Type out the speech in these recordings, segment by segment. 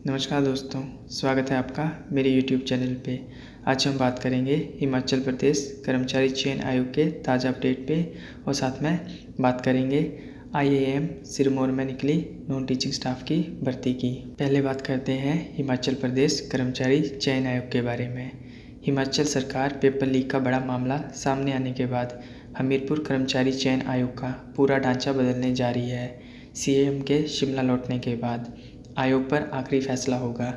नमस्कार दोस्तों, स्वागत है आपका मेरे YouTube चैनल पे। आज हम बात करेंगे हिमाचल प्रदेश कर्मचारी चयन आयोग के ताज़ा अपडेट पे और साथ में बात करेंगे IAM सिरमौर में निकली नॉन टीचिंग स्टाफ की भर्ती की। पहले बात करते हैं हिमाचल प्रदेश कर्मचारी चयन आयोग के बारे में। हिमाचल सरकार पेपर लीक का बड़ा मामला सामने आने के बाद हमीरपुर कर्मचारी चयन आयोग का पूरा ढांचा बदलने जा रही है। CM के शिमला लौटने के बाद आयोग पर आखिरी फैसला होगा।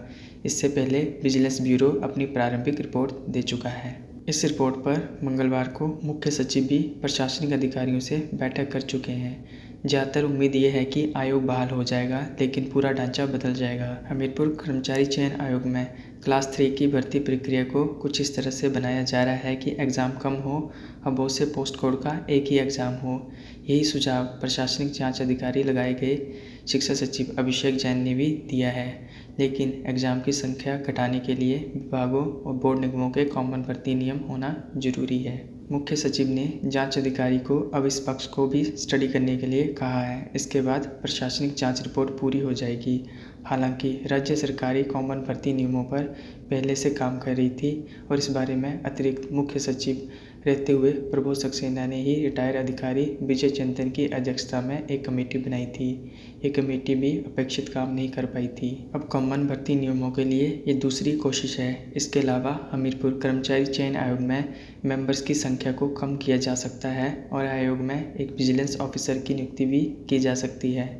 इससे पहले विजिलेंस ब्यूरो अपनी प्रारंभिक रिपोर्ट दे चुका है। इस रिपोर्ट पर मंगलवार को मुख्य सचिव भी प्रशासनिक अधिकारियों से बैठक कर चुके हैं। ज़्यादातर उम्मीद ये है कि आयोग बहाल हो जाएगा, लेकिन पूरा ढांचा बदल जाएगा। हमीरपुर कर्मचारी चयन आयोग में क्लास 3 की भर्ती प्रक्रिया को कुछ इस तरह से बनाया जा रहा है कि एग्ज़ाम कम हो और बहुत से पोस्ट कोड का एक ही एग्ज़ाम हो। यही सुझाव प्रशासनिक जांच अधिकारी लगाए गए शिक्षा सचिव अभिषेक जैन ने भी दिया है, लेकिन एग्ज़ाम की संख्या घटाने के लिए विभागों और बोर्ड निगमों के कॉमन भर्ती नियम होना जरूरी है। मुख्य सचिव ने जांच अधिकारी को अब इस पक्ष को भी स्टडी करने के लिए कहा है। इसके बाद प्रशासनिक जांच रिपोर्ट पूरी हो जाएगी। हालांकि राज्य सरकारी कॉमन भर्ती नियमों पर पहले से काम कर रही थी और इस बारे में अतिरिक्त मुख्य सचिव रहते हुए प्रभो सक्सेना ने ही रिटायर अधिकारी विजय चंदन की अध्यक्षता में एक कमेटी बनाई थी। ये कमेटी भी अपेक्षित काम नहीं कर पाई थी। अब कॉमन भर्ती नियमों के लिए ये दूसरी कोशिश है। इसके अलावा हमीरपुर कर्मचारी चयन आयोग में मेंबर्स की संख्या को कम किया जा सकता है और आयोग में एक विजिलेंस ऑफिसर की नियुक्ति भी की जा सकती है।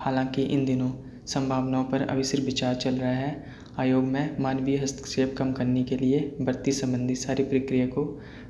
हालांकि इन दिनों संभावनाओं पर अभी सिर्फ विचार चल रहा है। आयोग में मानवीय हस्तक्षेप कम करने के लिए भर्ती संबंधी सारी प्रक्रिया को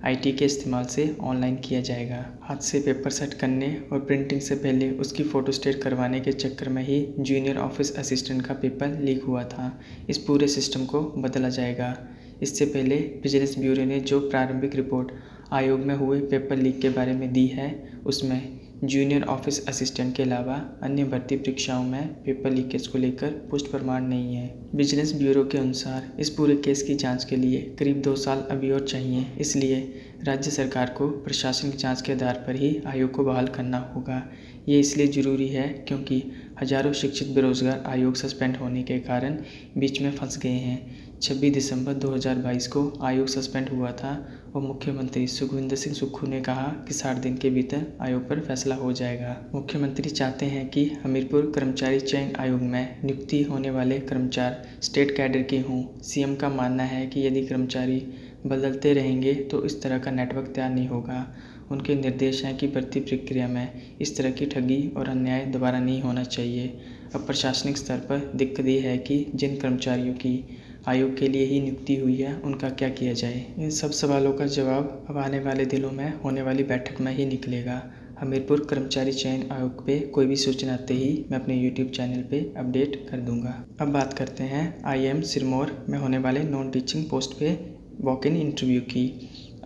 IT के इस्तेमाल से ऑनलाइन किया जाएगा। हाथ से पेपर सेट करने और प्रिंटिंग से पहले उसकी फ़ोटोस्टेट करवाने के चक्कर में ही जूनियर ऑफिस असिस्टेंट का पेपर लीक हुआ था। इस पूरे सिस्टम को बदला जाएगा। इससे पहले विजिलेंस ब्यूरो ने जो प्रारंभिक रिपोर्ट आयोग में हुए पेपर लीक के बारे में दी है, उसमें जूनियर ऑफिस असिस्टेंट के अलावा अन्य भर्ती परीक्षाओं में पेपर लीकेज को लेकर पुष्ट प्रमाण नहीं है। विजिलेंस ब्यूरो के अनुसार इस पूरे केस की जांच के लिए करीब 2 साल अभी और चाहिए। इसलिए राज्य सरकार को प्रशासनिक जांच के आधार पर ही आयोग को बहाल करना होगा। ये इसलिए ज़रूरी है क्योंकि हजारों शिक्षित बेरोजगार आयोग सस्पेंड होने के कारण बीच में फंस गए हैं। 26 दिसंबर 2022 को आयोग सस्पेंड हुआ था और मुख्यमंत्री सुखविंदर सिंह सुक्खू ने कहा कि 60 दिन के भीतर आयोग पर फैसला हो जाएगा। मुख्यमंत्री चाहते हैं कि हमीरपुर कर्मचारी चयन आयोग में नियुक्ति होने वाले कर्मचारी स्टेट कैडर के हों। CM का मानना है कि यदि कर्मचारी बदलते रहेंगे तो इस तरह का नेटवर्क तैयार नहीं होगा। उनके निर्देश हैं कि भर्ती प्रक्रिया में इस तरह की ठगी और अन्याय दोबारा नहीं होना चाहिए। अब प्रशासनिक स्तर पर दिक्कत ये है कि जिन कर्मचारियों की आयोग के लिए ही नियुक्ति हुई है, उनका क्या किया जाए। इन सब सवालों का जवाब अब आने वाले दिनों में होने वाली बैठक में ही निकलेगा। हमीरपुर कर्मचारी चयन आयोग पे कोई भी सूचना आते ही मैं अपने YouTube चैनल पे अपडेट कर दूंगा। अब बात करते हैं IAM सिरमौर में होने वाले नॉन टीचिंग पोस्ट पे वॉक इन इंटरव्यू की।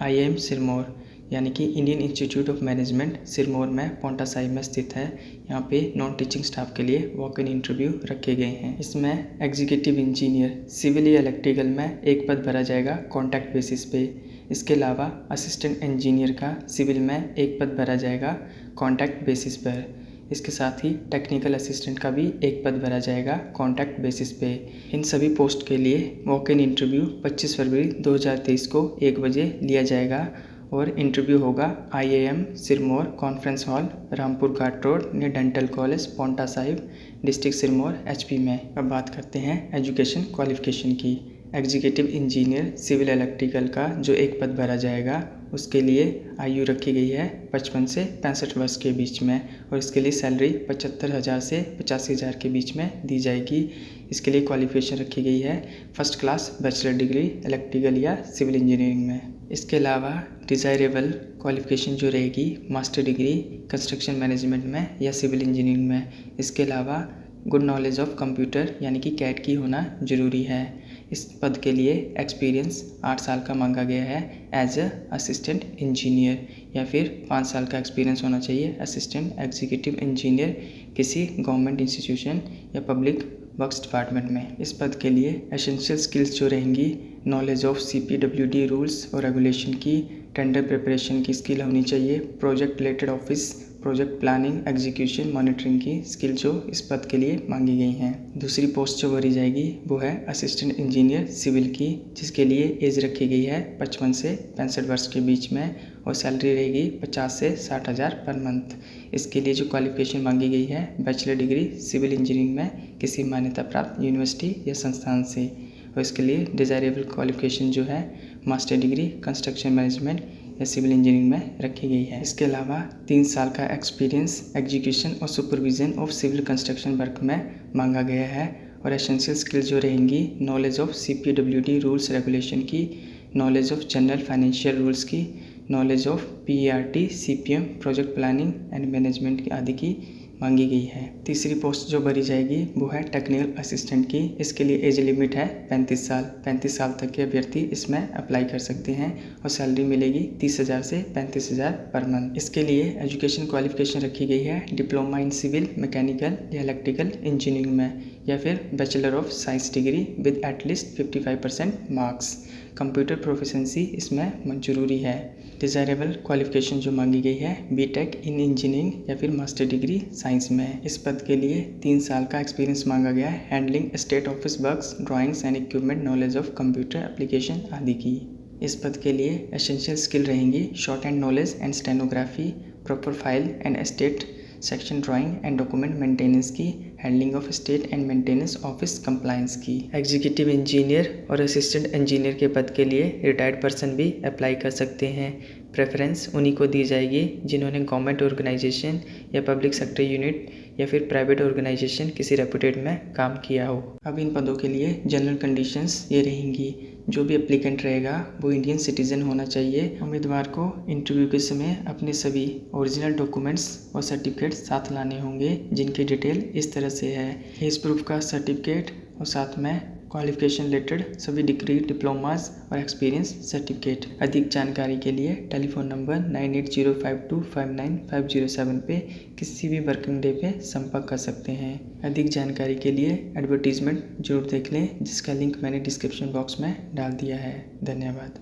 IAM सिरमौर यानी कि Indian institute of management Sirmaur में पौंटा साहिब में स्थित है। यहाँ पे नॉन टीचिंग स्टाफ के लिए वॉक इन इंटरव्यू रखे गए हैं। इसमें एग्जीक्यूटिव इंजीनियर सिविल या इलेक्ट्रिकल में एक पद भरा जाएगा कॉन्ट्रैक्ट बेसिस पे। इसके अलावा असिस्टेंट इंजीनियर का सिविल में एक पद भरा जाएगा कॉन्ट्रैक्ट बेसिस पर। इसके साथ ही टेक्निकल असिस्टेंट का भी एक पद भरा जाएगा कॉन्ट्रैक्ट बेसिस पे। इन सभी पोस्ट के लिए वॉक इन इंटरव्यू 25 फरवरी 2023 को 1 बजे लिया जाएगा और इंटरव्यू होगा IAM Sirmaur conference hall, Rampur Ghat road near dental college, Paonta Sahib, district Sirmaur HP में। अब बात करते हैं एजुकेशन क्वालिफिकेशन की। एग्जीक्यूटिव इंजीनियर सिविल इलेक्ट्रिकल का जो एक पद भरा जाएगा, उसके लिए आयु रखी गई है 55 से 65 वर्ष के बीच में और इसके लिए सैलरी 75,000 से 85,000 के बीच में दी जाएगी। इसके लिए क्वालिफिकेशन रखी गई है first class bachelor degree electrical या सिविल इंजीनियरिंग में। इसके अलावा डिज़ायरेबल क्वालिफिकेशन जो रहेगी मास्टर डिग्री कंस्ट्रक्शन मैनेजमेंट में या सिविल इंजीनियरिंग में। इसके अलावा गुड नॉलेज ऑफ कंप्यूटर यानी कि CAT की होना ज़रूरी है। इस पद के लिए एक्सपीरियंस 8 साल का मांगा गया है एज अ असिस्टेंट इंजीनियर, या फिर 5 साल का एक्सपीरियंस होना चाहिए असिस्टेंट एग्जीक्यूटिव इंजीनियर किसी गवर्नमेंट इंस्टीट्यूशन या पब्लिक वर्क्स डिपार्टमेंट में। इस पद के लिए एसेंशियल स्किल्स जो रहेंगी नॉलेज ऑफ CPWD रूल्स और रेगुलेशन की, टेंडर प्रिपरेशन की स्किल होनी चाहिए, project related office project planning execution monitoring की स्किल जो इस पद के लिए मांगी गई हैं। दूसरी पोस्ट जो भरी जाएगी वो है असिस्टेंट इंजीनियर सिविल की, जिसके लिए एज रखी गई है 55 से 65 वर्ष के बीच में और सैलरी रहेगी 50 से 60 हज़ार पर मंथ। इसके लिए जो क्वालिफिकेशन मांगी गई है बैचलर डिग्री सिविल इंजीनियरिंग में किसी मान्यता प्राप्त यूनिवर्सिटी या संस्थान से, और इसके लिए डिज़ायरेबल क्वालिफिकेशन जो है मास्टर डिग्री कंस्ट्रक्शन मैनेजमेंट या सिविल इंजीनियरिंग में रखी गई है। इसके अलावा 3 साल का एक्सपीरियंस एग्जीक्यूशन और supervision of civil construction work में मांगा गया है। और एसेंशियल स्किल जो रहेंगी knowledge of CPWD rules regulation की, knowledge of general financial rules की, knowledge of PERT CPM project planning and management आदि की मांगी गई है। तीसरी पोस्ट जो भरी जाएगी वो है टेक्निकल असिस्टेंट की। इसके लिए एज लिमिट है 35 साल। 35 साल तक के अभ्यर्थी इसमें अप्लाई कर सकते हैं और सैलरी मिलेगी 30,000 से 35,000 पर मंथ। इसके लिए एजुकेशन क्वालिफिकेशन रखी गई है डिप्लोमा इन सिविल मैकेनिकल या इलेक्ट्रिकल इंजीनियरिंग में, या फिर bachelor of science degree with at least 55% marks. Computer proficiency इसमें जरूरी है। डिज़ायरेबल क्वालिफिकेशन जो मांगी गई है BTech इन इंजीनियरिंग या फिर मास्टर डिग्री साइंस में। इस पद के लिए 3 साल का एक्सपीरियंस मांगा गया है handling state office works, drawings and equipment, knowledge of computer application आदि की। इस पद के लिए एसेंशियल स्किल रहेंगी short hand knowledge and stenography, proper file and state section drawing and document maintenance की, handling of state and maintenance office compliance की। Executive engineer और असिस्टेंट इंजीनियर के पद के लिए रिटायर्ड पर्सन भी अप्लाई कर सकते हैं। प्रेफरेंस उन्हीं को दी जाएगी जिन्होंने गवर्नमेंट ऑर्गेनाइजेशन या पब्लिक सेक्टर यूनिट या फिर प्राइवेट ऑर्गेनाइजेशन किसी रेपुटेड में काम किया हो। अब इन पदों के लिए जनरल कंडीशंस ये रहेंगी। जो भी एप्लीकेंट रहेगा वो इंडियन सिटीजन होना चाहिए। उम्मीदवार को इंटरव्यू के समय अपने सभी ओरिजिनल डॉक्यूमेंट्स और सर्टिफिकेट साथ लाने होंगे, जिनकी डिटेल इस तरह से है एज प्रूफ का सर्टिफिकेट और साथ में क्वालिफिकेशन रिलेटेड सभी डिग्री, डिप्लोमास और एक्सपीरियंस सर्टिफिकेट। अधिक जानकारी के लिए टेलीफोन नंबर 9805259507 पे किसी भी वर्किंग डे पे संपर्क कर सकते हैं। अधिक जानकारी के लिए एडवर्टीजमेंट जरूर देख लें, जिसका लिंक मैंने डिस्क्रिप्शन बॉक्स में डाल दिया है। धन्यवाद।